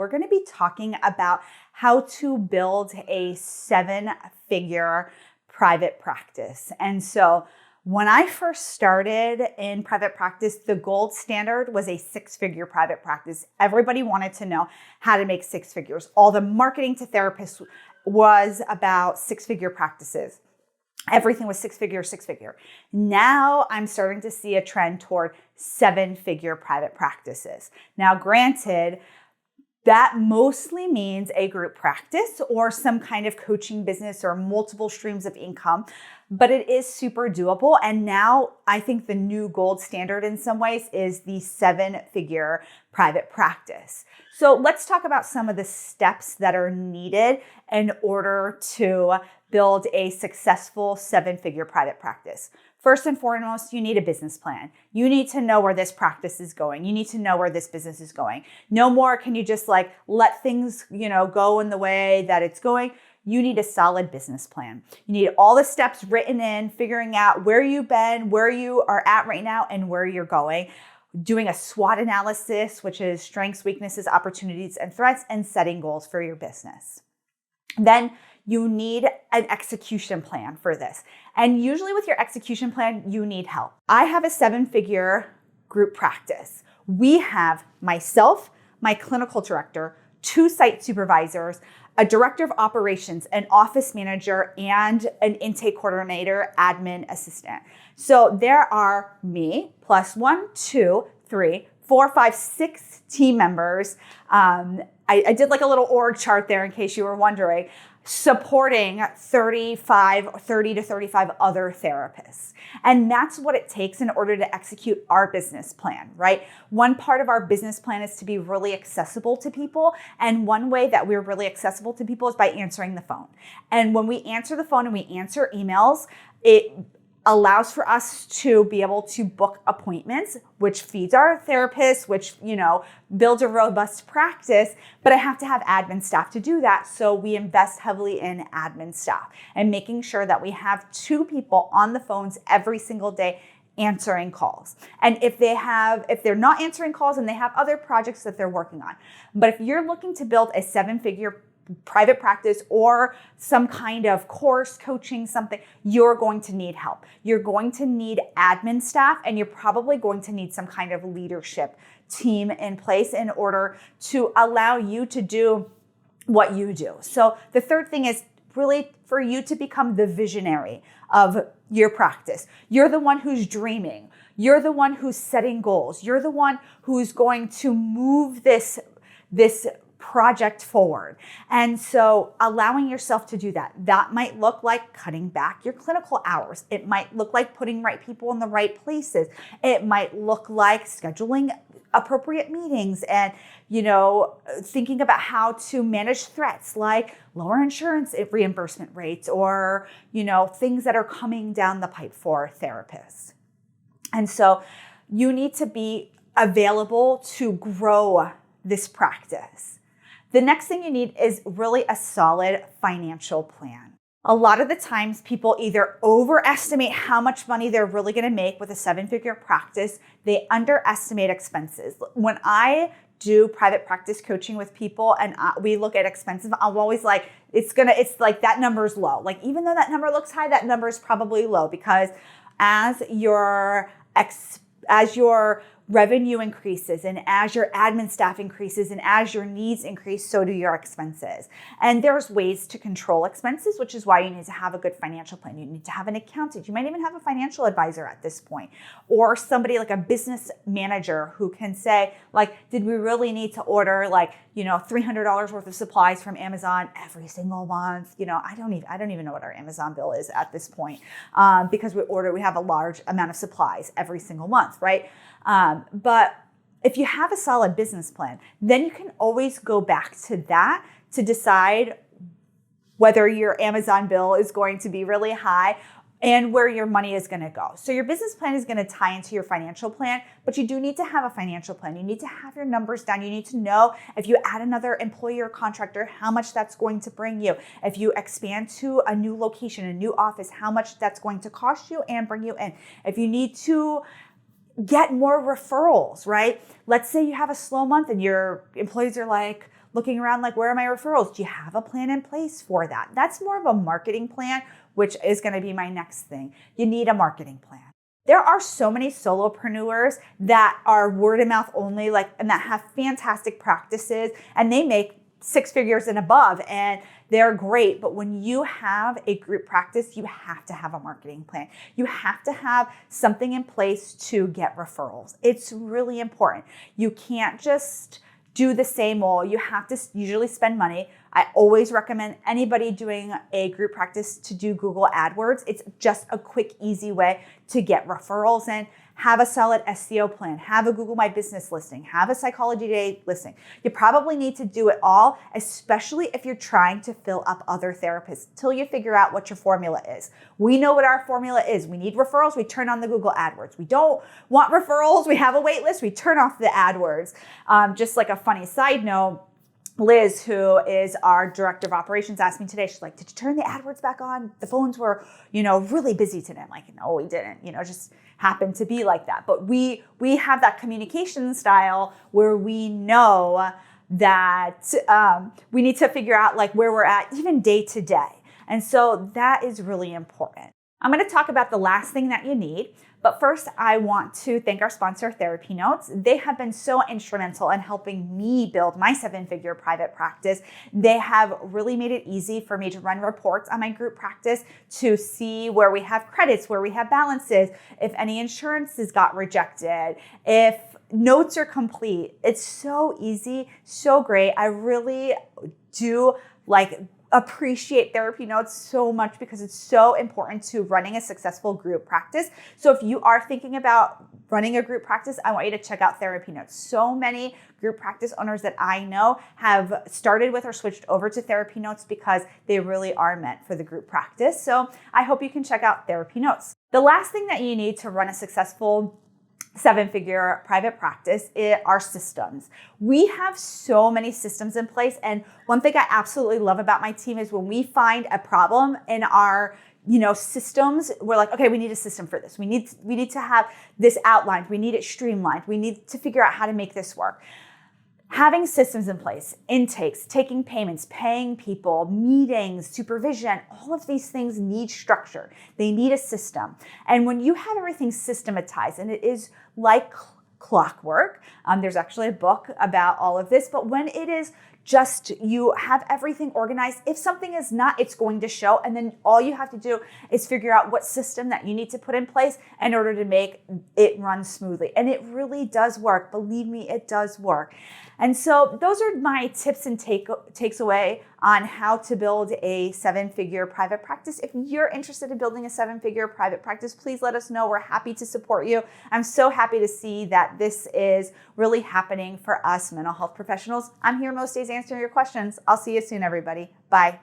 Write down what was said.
we're going to be talking about how to build a 7-figure private practice. And so when I first started in private practice, the gold standard was a 6-figure private practice. Everybody wanted to know how to make 6 figures. All the marketing to therapists was about 6-figure practices. Everything was 6-figure. Now I'm starting to see a trend toward 7-figure private practices. Now, granted, that mostly means a group practice or some kind of coaching business or multiple streams of income, but it is super doable. And now I think the new gold standard in some ways is the 7-figure private practice. So let's talk about some of the steps that are needed in order to build a successful 7-figure private practice. First and foremost, you need a business plan. You need to know where this practice is going. You need to know where this business is going. No more can you just let things, go in the way that it's going. You need a solid business plan. You need all the steps written in, figuring out where you've been, where you are at right now, and where you're going. Doing a SWOT analysis, which is strengths, weaknesses, opportunities, and threats, and setting goals for your business. Then you need an execution plan for this. And usually with your execution plan, you need help. I have a 7-figure group practice. We have myself, my clinical director, 2 site supervisors, a director of operations, an office manager, and an intake coordinator, admin assistant. So there are me plus 1, 2, 3, 4, 5, 6 team members. I did a little org chart there in case you were wondering, supporting 30 to 35 other therapists. And that's what it takes in order to execute our business plan, right? One part of our business plan is to be really accessible to people. And one way that we're really accessible to people is by answering the phone. And when we answer the phone and we answer emails, it allows for us to be able to book appointments, which feeds our therapists, which, builds a robust practice, but I have to have admin staff to do that. So we invest heavily in admin staff and making sure that we have 2 people on the phones every single day answering calls. And if they're not answering calls and they have other projects that they're working on. But if you're looking to build a 7-figure private practice or some kind of course, coaching, something, you're going to need help. You're going to need admin staff, and you're probably going to need some kind of leadership team in place in order to allow you to do what you do. So the third thing is really for you to become the visionary of your practice. You're the one who's dreaming. You're the one who's setting goals. You're the one who's going to move this project forward. And so allowing yourself to do that might look like cutting back your clinical hours. It might look like putting right people in the right places. It might look like scheduling appropriate meetings and, thinking about how to manage threats like lower insurance reimbursement rates or, things that are coming down the pipe for therapists. And so you need to be available to grow this practice. The next thing you need is really a solid financial plan. A lot of the times people either overestimate how much money they're really going to make with a 7-figure practice. They underestimate expenses. When I do private practice coaching with people and we look at expenses, I'm always like, it's like that number's low. Like, even though that number looks high, that number is probably low, because as your revenue increases and as your admin staff increases and as your needs increase, so do your expenses. And there's ways to control expenses, which is why you need to have a good financial plan. You need to have an accountant. You might even have a financial advisor at this point, or somebody like a business manager who can say, did we really need to order $300 worth of supplies from Amazon every single month? I don't even know what our Amazon bill is at this point, because we have a large amount of supplies every single month, right? But if you have a solid business plan, then you can always go back to that to decide whether your Amazon bill is going to be really high and where your money is going to go. So your business plan is going to tie into your financial plan, but you do need to have a financial plan. You need to have your numbers down. You need to know if you add another employee or contractor, how much that's going to bring you. If you expand to a new location, a new office, how much that's going to cost you and bring you in. If you need to get more referrals, right? Let's say you have a slow month and your employees are like, looking around like, where are my referrals? Do you have a plan in place for that? That's more of a marketing plan, which is going to be my next thing. You need a marketing plan. There are so many solopreneurs that are word of mouth only, and that have fantastic practices, and they make 6 figures and above, and they're great. But when you have a group practice, you have to have a marketing plan. You have to have something in place to get referrals. It's really important. You can't just do the same old. You have to usually spend money. I always recommend anybody doing a group practice to do Google AdWords. It's just a quick, easy way to get referrals in. Have a solid SEO plan, have a Google My Business listing, have a Psychology Today listing. You probably need to do it all, especially if you're trying to fill up other therapists, till you figure out what your formula is. We know what our formula is. We need referrals, we turn on the Google AdWords. We don't want referrals, we have a wait list, we turn off the AdWords. Just like a funny side note, Liz, who is our director of operations, asked me today, she's like, did you turn the AdWords back on? The phones were, really busy today. I'm like, no, we didn't, just happened to be like that. But we have that communication style where we know that we need to figure out where we're at even day to day. And so that is really important. I'm going to talk about the last thing that you need. But first, I want to thank our sponsor, TherapyNotes. They have been so instrumental in helping me build my 7-figure private practice. They have really made it easy for me to run reports on my group practice, to see where we have credits, where we have balances, if any insurances got rejected, if notes are complete. It's so easy, so great. I really do appreciate TherapyNotes so much because it's so important to running a successful group practice. So if you are thinking about running a group practice, I want you to check out TherapyNotes. So many group practice owners that I know have started with or switched over to TherapyNotes because they really are meant for the group practice. So I hope you can check out TherapyNotes. The last thing that you need to run a successful 7-figure private practice are systems. We have so many systems in place. And one thing I absolutely love about my team is when we find a problem in our systems, we're like, okay, we need a system for this. We need to have this outlined. We need it streamlined. We need to figure out how to make this work. Having systems in place, intakes, taking payments, paying people, meetings, supervision, all of these things need structure. They need a system. And when you have everything systematized, and it is like clockwork, there's actually a book about all of this, but when it is just you have everything organized, if something is not, it's going to show. And then all you have to do is figure out what system that you need to put in place in order to make it run smoothly. And it really does work. Believe me, it does work. And so those are my tips and takes away on how to build a 7-figure private practice. If you're interested in building a 7-figure private practice, please let us know. We're happy to support you. I'm so happy to see that this is really happening for us mental health professionals. I'm here most days answering your questions. I'll see you soon, everybody. Bye.